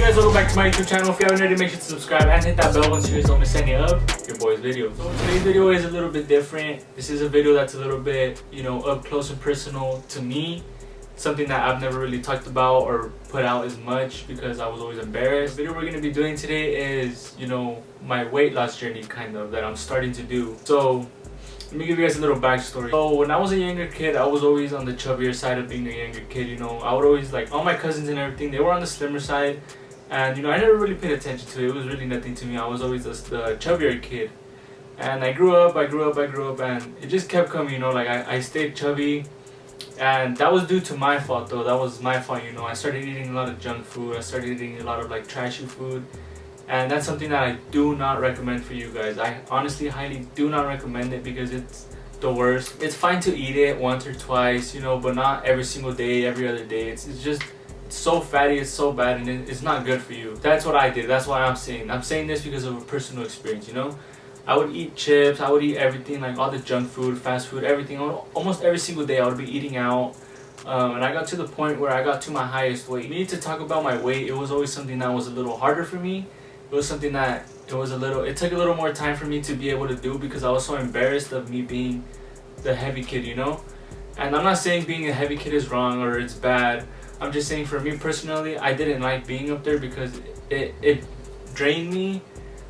guys, welcome back to my YouTube channel. If you haven't already, make sure to subscribe and hit that bell so you don't miss any of your boy's videos. So today's video is a little bit different. This is a video that's a little bit, up close and personal to me. Something that I've never really talked about or put out as much because I was always embarrassed. The video we're going to be doing today is, my weight loss journey kind of that I'm starting to do. So let me give you guys a little backstory. So when I was a younger kid, I was always on the chubbier side of being a younger kid. I would always all my cousins and everything, they were on the slimmer side. And I never really paid attention to it. It was really nothing to me. I was always the chubbier kid. And I grew up, and it just kept coming, I stayed chubby. And that was due to my fault though. That was my fault, I started eating a lot of junk food. I started eating a lot of trashy food. And that's something that I do not recommend for you guys. I honestly highly do not recommend it because it's the worst. It's fine to eat it once or twice, but not every single day, every other day. It's so fatty, it's so bad, and it's not good for you. That's what I did. That's why I'm saying this because of a personal experience. I would eat chips, I would eat everything, all the junk food, fast food, everything. Almost every single day I would be eating out. And I got to the point where I got to my highest weight. I need to talk about my weight. It was always something that was a little harder for me. It was something that it took a little more time for me to be able to do because I was so embarrassed of me being the heavy kid, And I'm not saying being a heavy kid is wrong or it's bad. I'm just saying for me personally, I didn't like being up there because it drained me.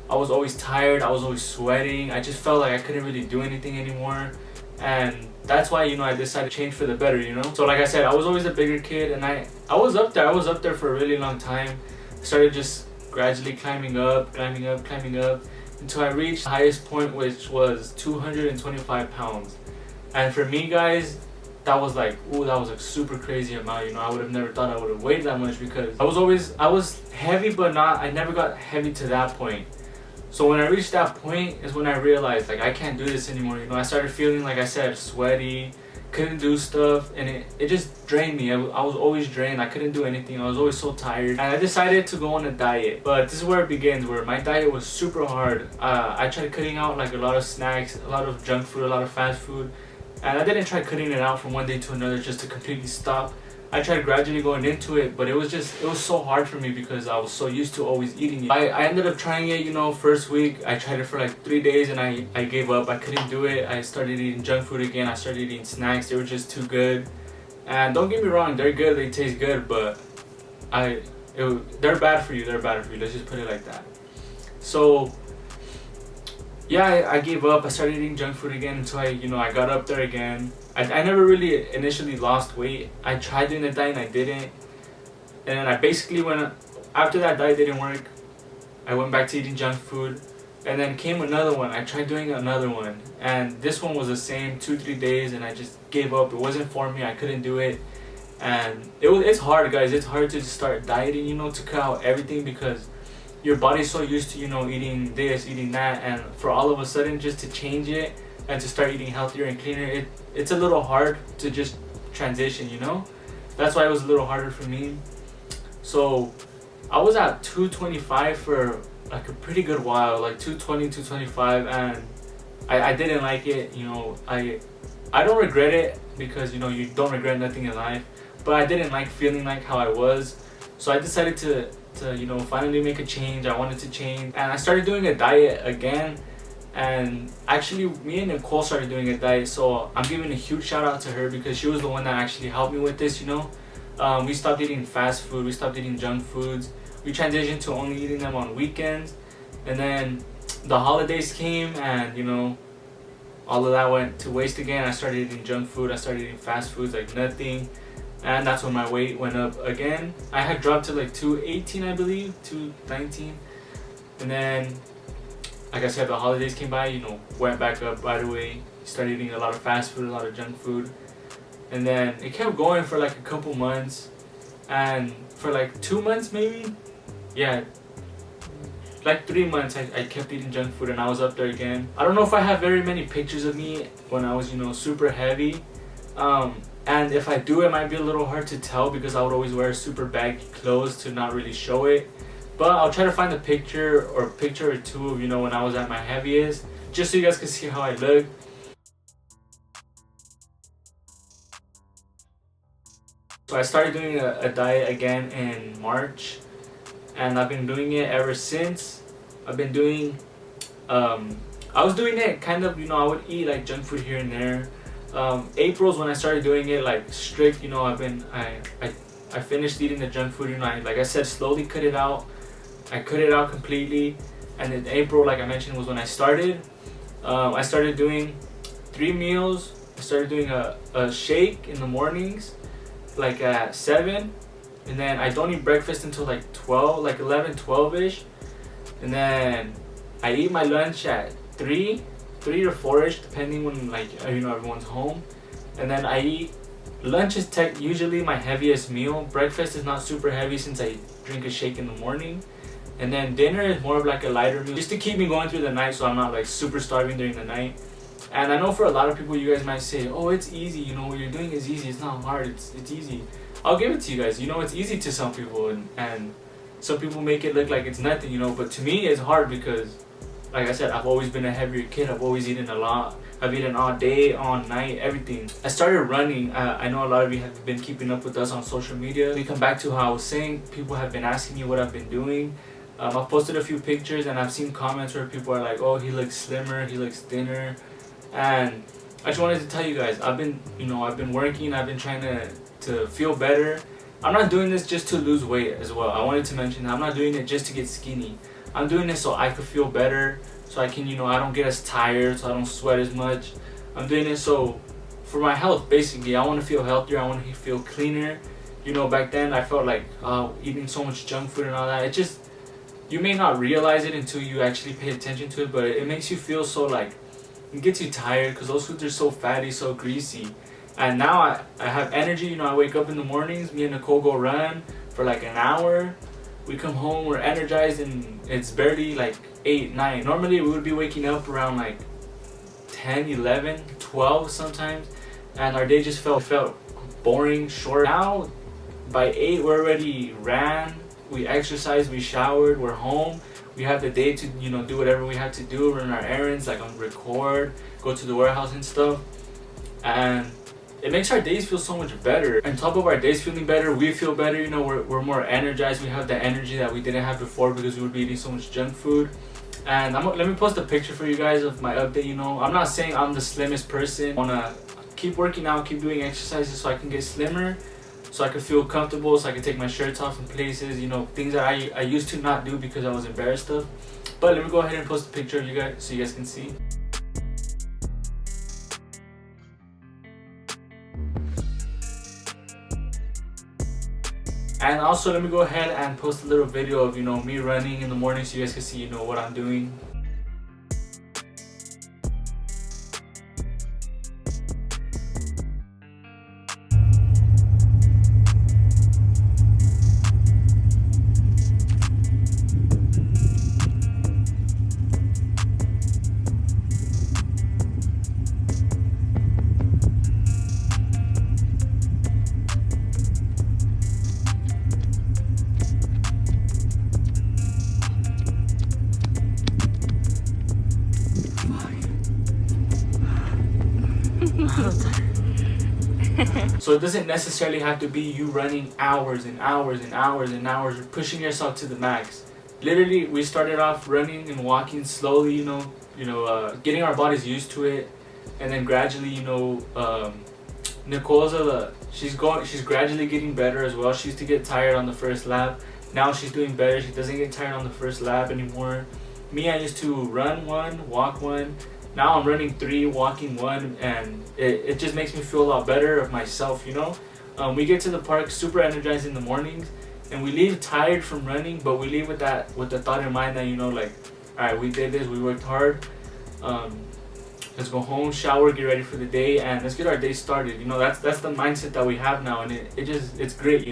I was always tired, I was always sweating. I just felt like I couldn't really do anything anymore. And that's why, I decided to change for the better, So like I said, I was always a bigger kid and I was up there for a really long time. I started just gradually climbing up until I reached the highest point, which was 225 pounds. And for me, guys, that was that was a super crazy amount. I would have never thought I would have weighed that much because I was heavy, but I never got heavy to that point. So when I reached that point is when I realized I can't do this anymore. I started feeling, like I said, sweaty, couldn't do stuff, and it just drained me. I was always drained. I couldn't do anything. I was always so tired, and I decided to go on a diet. But this is where it begins, where my diet was super hard. I tried cutting out a lot of snacks, a lot of junk food, a lot of fast food, and I didn't try cutting it out from one day to another just to completely stop. I tried gradually going into it, but it was so hard for me because I was so used to always eating it. I ended up trying it, first week. I tried it for 3 days and I gave up. I couldn't do it. I started eating junk food again. I started eating snacks. They were just too good. And don't get me wrong, they're good. They taste good, but they're bad for you. They're bad for you. Let's just put it like that. So yeah, I gave up. I started eating junk food again until I got up there again. I never really initially lost weight. I tried doing the diet and I didn't. And then I basically after that diet didn't work, I went back to eating junk food. And then came another one. I tried doing another one. And this one was the same 2-3 days and I just gave up. It wasn't for me. I couldn't do it. And it's hard, guys. It's hard to start dieting, to cut out everything because your body's so used to, eating this, eating that, and for all of a sudden just to change it and to start eating healthier and cleaner, it's a little hard to just transition, That's why it was a little harder for me. So I was at 225 for a pretty good while, 220, 225, and I didn't like it, I don't regret it because, you don't regret nothing in life, but I didn't like feeling like how I was. So I decided to finally make a change. I wanted to change and I started doing a diet again. And actually me and Nicole started doing a diet, so I'm giving a huge shout out to her because she was the one that actually helped me with this. We stopped eating fast food, we stopped eating junk foods, we transitioned to only eating them on weekends. And then the holidays came and all of that went to waste again. I started eating junk food, I started eating fast foods like nothing. And that's when my weight went up again. I had dropped to 218, I believe, 219. And then, like I said, the holidays came by, went back up right away. Started eating a lot of fast food, a lot of junk food. And then it kept going for a couple months. And for 2 months maybe, yeah, 3 months I kept eating junk food and I was up there again. I don't know if I have very many pictures of me when I was, super heavy. And if I do, it might be a little hard to tell because I would always wear super baggy clothes to not really show it. But I'll try to find a picture or two of, when I was at my heaviest, just so you guys can see how I look. So I started doing a diet again in March. and I've been doing it ever since. I've been doing I was doing it kind of, I would eat like junk food here and there. April's when I started doing it like strict. I finished eating the junk food. Like I said, slowly cut it out. I cut it out completely. And in April, like I mentioned, was when I started. I started doing 3 meals. I started doing a shake in the mornings, like at 7. And then I don't eat breakfast until like 12, like 11, 12-ish. And then I eat my lunch at 3 or 4-ish, depending when everyone's home. And then I eat, lunch is usually my heaviest meal. Breakfast is not super heavy since I drink a shake in the morning. And then dinner is more of like a lighter meal, just to keep me going through the night so I'm not like super starving during the night. And I know for a lot of people, you guys might say, oh, it's easy, what you're doing is easy, it's not hard, it's easy. I'll give it to you guys. It's easy to some people, and some people make it look like it's nothing, but to me it's hard because, like I said, I've always been a heavier kid. I've always eaten a lot. I've eaten all day, all night, everything. I started running. I know a lot of you have been keeping up with us on social media. We come back to how I was saying, people have been asking me what I've been doing. I've posted a few pictures and I've seen comments where people are like, oh, he looks slimmer, he looks thinner. And I just wanted to tell you guys, I've been working, I've been trying to feel better. I'm not doing this just to lose weight as well. I wanted to mention that I'm not doing it just to get skinny. I'm doing this so I could feel better, so I can, I don't get as tired, so I don't sweat as much. I'm doing it so for my health, basically. I want to feel healthier, I want to feel cleaner. Back then I felt like eating so much junk food and all that, it just, you may not realize it until you actually pay attention to it, but it makes you feel so like, it gets you tired because those foods are so fatty, so greasy. And now I have energy. I wake up in the mornings, me and Nicole go run for like an hour. We come home, we're energized, and it's barely like 8, 9. Normally we would be waking up around like 10, 11, 12 sometimes, and our day just felt boring, short. Now by 8 we already ran, we exercised, we showered, we're home. We have the day to do whatever we have to do, run our errands, like record, go to the warehouse and stuff. And it makes our days feel so much better. On top of our days feeling better, we feel better. We're more energized. We have the energy that we didn't have before because we would be eating so much junk food. And let me post a picture for you guys of my update. I'm not saying I'm the slimmest person. I want to keep working out, keep doing exercises so I can get slimmer, so I can feel comfortable, so I can take my shirts off in places, things that I used to not do because I was embarrassed of. But let me go ahead and post a picture of you guys so you guys can see. And also let me go ahead and post a little video of me running in the morning so you guys can see what I'm doing. So it doesn't necessarily have to be you running hours and hours and hours and hours, or pushing yourself to the max. Literally, we started off running and walking slowly, getting our bodies used to it, and then gradually, Nicole's she's gradually getting better as well. She used to get tired on the first lap. Now she's doing better. She doesn't get tired on the first lap anymore. Me, I used to run 1, walk 1. Now I'm running 3, walking 1, and it just makes me feel a lot better of myself, We get to the park super energized in the mornings, and we leave tired from running, but we leave with the thought in mind that, all right, we did this, we worked hard. Let's go home, shower, get ready for the day, and let's get our day started. That's the mindset that we have now, and it's great,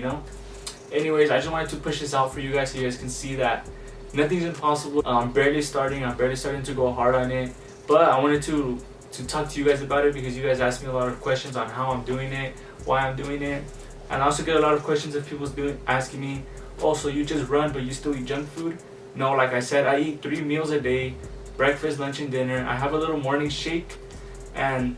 Anyways, I just wanted to push this out for you guys so you guys can see that nothing's impossible. I'm barely starting to go hard on it. But I wanted to talk to you guys about it because you guys asked me a lot of questions on how I'm doing it, why I'm doing it. And I also get a lot of questions of people asking me, oh, so you just run but you still eat junk food? No, like I said, I eat 3 meals a day, breakfast, lunch, and dinner. I have a little morning shake. And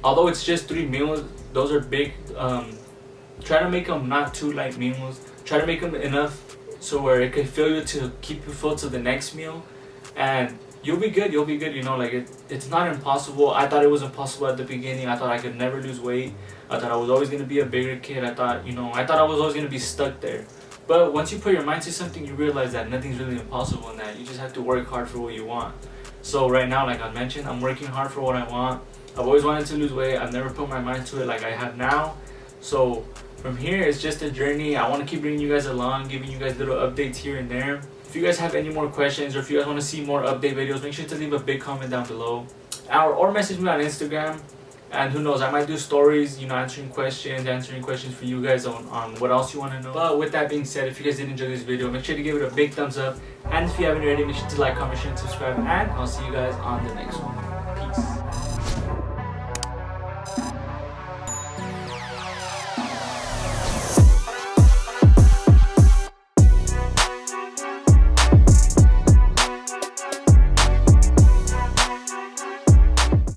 although it's just 3 meals, those are big. Try to make them not too light meals. Try to make them enough so where it could fill you to keep you full to the next meal, and you'll be good. You'll be good. You know, like it's not impossible. I thought it was impossible at the beginning. I thought I could never lose weight. I thought I was always gonna be a bigger kid. I thought I was always gonna be stuck there. But once you put your mind to something, you realize that nothing's really impossible in that. You just have to work hard for what you want. So right now, like I mentioned, I'm working hard for what I want. I've always wanted to lose weight. I've never put my mind to it like I have now. So from here, it's just a journey. I want to keep bringing you guys along, giving you guys little updates here and there. If you guys have any more questions, or if you guys want to see more update videos, make sure to leave a big comment down below, or message me on Instagram. And who knows, I might do stories, answering questions for you guys on what else you want to know. But with that being said, if you guys did enjoy this video, make sure to give it a big thumbs up. And if you haven't already, make sure to like, comment, share, and subscribe. And I'll see you guys on the next one.